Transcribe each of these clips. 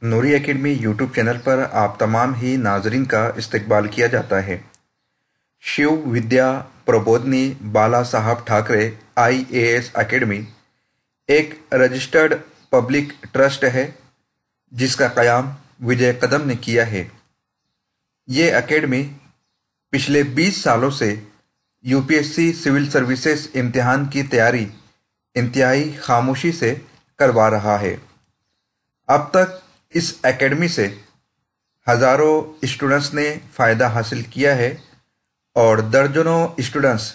नूरी academy YouTube channel पर आप तमाम ही नाजरीन का इस्तकबाल किया जाता है। शिव विद्या प्रबोधिनी बाला साहब ठाकरे IAS एकेडमी एक रजिस्टर्ड पब्लिक ट्रस्ट है जिसका क़याम विजय कदम ने किया है। ये एकेडमी पिछले 20 सालों से UPSC सिविल सर्विसेज इम्तिहान की तैयारी इंतहाई खामोशी से करवा रहा है। अब तक इस एकेडमी से हज़ारों स्टूडेंट्स ने फ़ायदा हासिल किया है और दर्जनों स्टूडेंट्स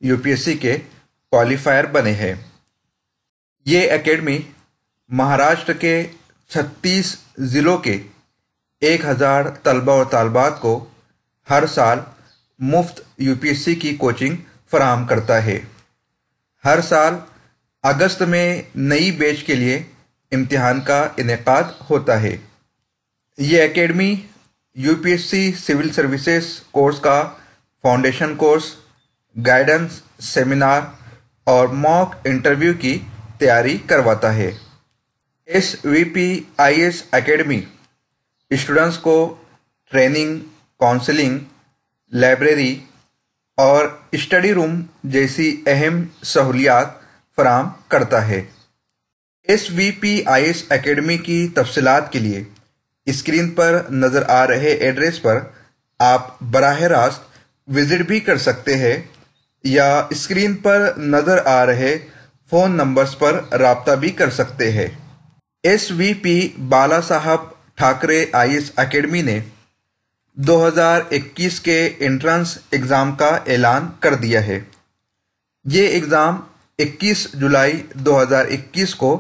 UPSC के क्वालिफायर बने हैं। ये एकेडमी महाराष्ट्र के 36 ज़िलों के 1000 तलबा और तालबात को हर साल मुफ्त UPSC की कोचिंग फराहम करता है। हर साल अगस्त में नई बैच के लिए इम्तिहान का इनेकाद होता है। ये academy UPSC civil services course का फाउंडेशन कोर्स, गाइडेंस, सेमिनार और मॉक इंटरव्यू की तैयारी करवाता है। SVPIS एकेडमी स्टूडेंट्स को ट्रेनिंग, काउंसलिंग, लाइब्रेरी और स्टडी रूम जैसी अहम सहूलियात फराहम करता है। SVPIS एकेडमी की तफसीलात के लिए स्क्रीन पर नज़र आ रहे एड्रेस पर आप बराह रास्त विज़िट भी कर सकते हैं या स्क्रीन पर नज़र आ रहे फ़ोन नंबर्स पर राब्ता भी कर सकते हैं। SVP बाला साहब ठाकरे IAS एकेडमी ने 2021 के एंट्रेंस एग्ज़ाम का ऐलान कर दिया है। ये एग्ज़ाम 21 जुलाई 2021 को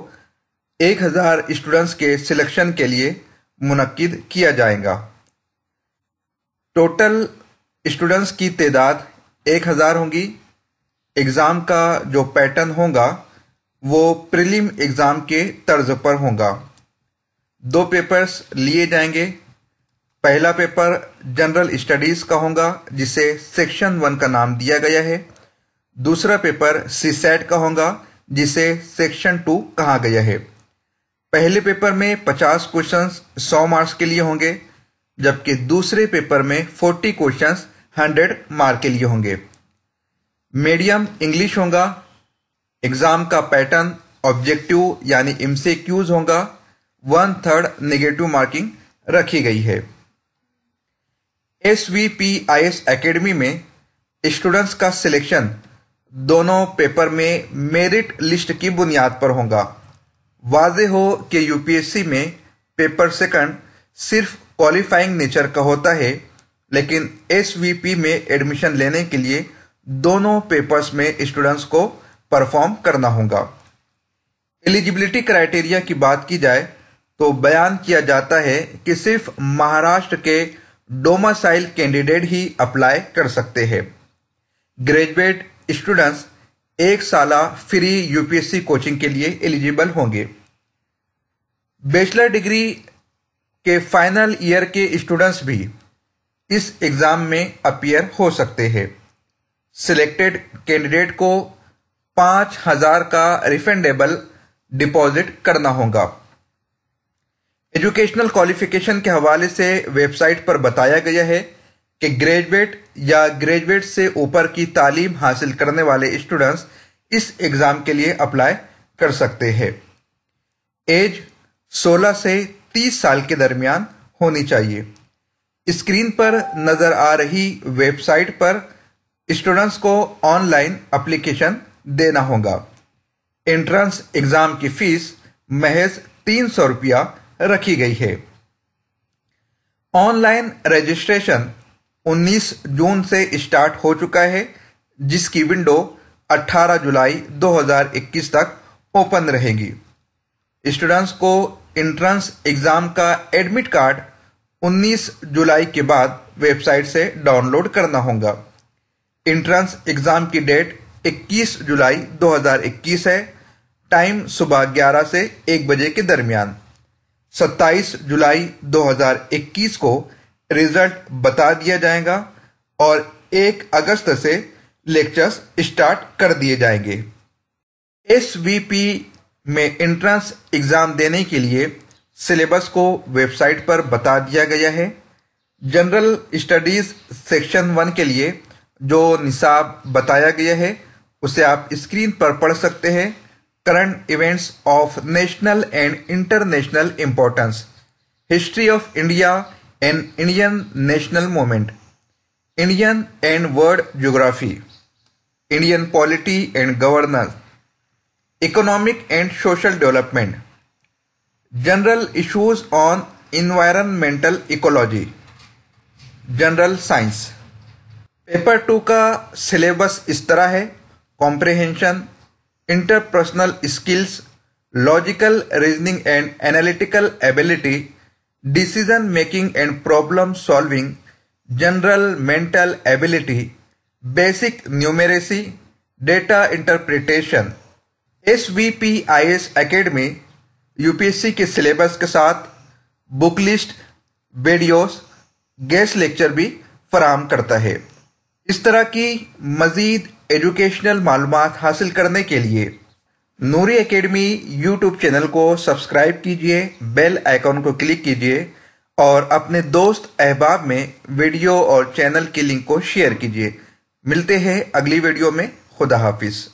1000 स्टूडेंट्स के सिलेक्शन के लिए मुनक्किद किया जाएगा। टोटल स्टूडेंट्स की तादाद 1000 होगी। एग्ज़ाम का जो पैटर्न होगा वो प्रीलिम एग्ज़ाम के तर्ज पर होगा। 2 पेपर्स लिए जाएंगे। पहला पेपर जनरल स्टडीज़ का होगा जिसे सेक्शन 1 का नाम दिया गया है। दूसरा पेपर CSAT का होगा जिसे सेक्शन 2 कहा गया है। पहले पेपर में 50 क्वेश्चंस 100 मार्क्स के लिए होंगे, जबकि दूसरे पेपर में 40 क्वेश्चंस 100 मार्क के लिए होंगे। मीडियम इंग्लिश होगा। एग्ज़ाम का पैटर्न ऑब्जेक्टिव यानी MCQs होगा। 1/3 नेगेटिव मार्किंग रखी गई है। SVPIS एकेडमी में स्टूडेंट्स का सिलेक्शन दोनों पेपर में मेरिट लिस्ट की बुनियाद पर होगा। वाज़े हो कि UPSC में पेपर सेकंड सिर्फ क्वालिफाइंग नेचर का होता है, लेकिन SVP में एडमिशन लेने के लिए दोनों पेपर्स में स्टूडेंट्स को परफॉर्म करना होगा। एलिजिबिलिटी क्राइटेरिया की बात की जाए तो बयान किया जाता है कि सिर्फ महाराष्ट्र के डोमासाइल कैंडिडेट ही अप्लाई कर सकते हैं। ग्रेजुएट स्टूडेंट्स 1 साला फ्री UPSC कोचिंग के लिए एलिजिबल होंगे। बैचलर डिग्री के फाइनल ईयर के स्टूडेंट्स भी इस एग्ज़ाम में अपीयर हो सकते हैं। सिलेक्टेड कैंडिडेट को 5000 का रिफंडेबल डिपॉजिट करना होगा। एजुकेशनल क्वालिफिकेशन के हवाले से वेबसाइट पर बताया गया है कि ग्रेजुएट या ग्रेजुएट से ऊपर की तालीम हासिल करने वाले स्टूडेंट्स इस एग्ज़ाम के लिए अप्लाई कर सकते हैं। एज 16 से 30 साल के दरमियान होनी चाहिए। स्क्रीन पर नज़र आ रही वेबसाइट पर स्टूडेंट्स को ऑनलाइन एप्लीकेशन देना होगा। एंट्रेंस एग्ज़ाम की फ़ीस महज 300 रुपया रखी गई है। ऑनलाइन रजिस्ट्रेशन 19 जून से स्टार्ट हो चुका है, जिसकी विंडो 18 जुलाई 2021 तक ओपन रहेगी। स्टूडेंट्स को एंट्रेंस एग्ज़ाम का एडमिट कार्ड 19 जुलाई के बाद वेबसाइट से डाउनलोड करना होगा। एंट्रेंस एग्ज़ाम की डेट 21 जुलाई 2021 है। टाइम सुबह 11 से 1 बजे के दरमियान। 27 जुलाई 2021 को रिजल्ट बता दिया जाएगा और 1 अगस्त से लेक्चर्स स्टार्ट कर दिए जाएंगे। SVP में एंट्रेंस एग्ज़ाम देने के लिए सिलेबस को वेबसाइट पर बता दिया गया है। जनरल स्टडीज सेक्शन 1 के लिए जो निसाब बताया गया है उसे आप स्क्रीन पर पढ़ सकते हैं। Current events of national and international importance, history of India and Indian national movement, Indian and world geography, Indian polity and governance, economic and social development, general issues on environmental ecology, general science. Paper 2 का syllabus इस तरह है। Comprehension, interpersonal skills, logical reasoning and analytical ability, decision making and problem solving, general mental ability, basic numeracy, data interpretation. SVPIS academy UPSC के syllabus के साथ book list, videos, guest lecture भी फराहम करता है। इस तरह की मजीद एजुकेशनल मालूमात हासिल करने के लिए नूरी एकेडमी यूट्यूब चैनल को सब्सक्राइब कीजिए, बेल आइकॉन को क्लिक कीजिए और अपने दोस्त अहबाब में वीडियो और चैनल की लिंक को शेयर कीजिए। मिलते हैं अगली वीडियो में। खुदा हाफिज।